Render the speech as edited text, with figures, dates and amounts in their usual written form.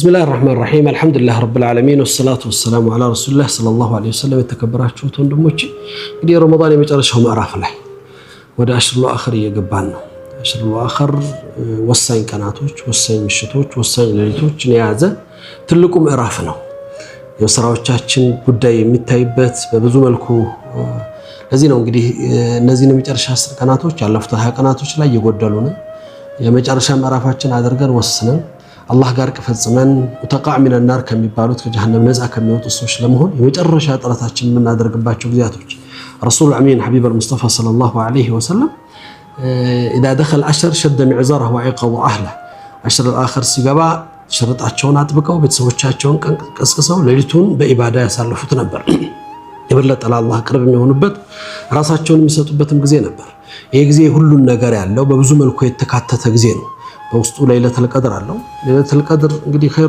بسم الله الرحمن الرحيم الحمد لله رب العالمين والصلاة والسلام على رسول الله صلى الله عليه وسلم የተከበራችሁት ወንድሞቼ እንግዲህ ረመዳን የመጨረሻው ምዕራፍ ላይ ወደ አሽሩል አኺር እየገባን ነው። አሽሩል አኺር ወሳኝ ቀናቶች፣ ወሳኝ ምሽቶች፣ ወሳኝ ሌሊቶችን የያዘ ትልቁ ምዕራፍ ነው። የሥራዎቻችን ጉዳይ የሚታይበት በብዙ መልኩ ለዚህ ነው እንግዲህ እነዚህን የመጨረሻ 10 ቀናቶች ያለፉት 20 ቀናቶች ላይ እየጎደሉን የመጨረሻ ምዕራፋችን አድርገን ወስነን አላህ ጋር ከፈጽመን ሙተቃዕ ሚነ ናር ከሚባሉት ከጀሃነም ነፃ ከሚወጡ ሰዎች ለመሆን የመጨረሻ ጥረታችን የምናደርግባቸው ጊዜያቶች ረሱል አሚን ሐቢብ አልሙስጠፋ ሰለላሁ ዐለይሂ ወሰለም إذا دخل عشر شد معزره وعقض أهله عشر الآخر ሲገባ ሽርጣቸውን አጥብቀው ቤተሰቦቻቸውን ቀስቅሰው ሌሊቱን በኢባዳ ያሳልፉት ነበር። የበለጠ ለአላህ ቅርብ የሚሆኑበት ራሳቸውን የሚሰጡበትም ጊዜ ነበር። ይሄ ጊዜ ሁሉን ነገር ያለው በብዙ መልኩ የተካተተ ጊዜ ነው። በውስጡ ለይለቱል ቀድር አለው። ለይለቱል ቀድር እንግዲህ ኸይሩ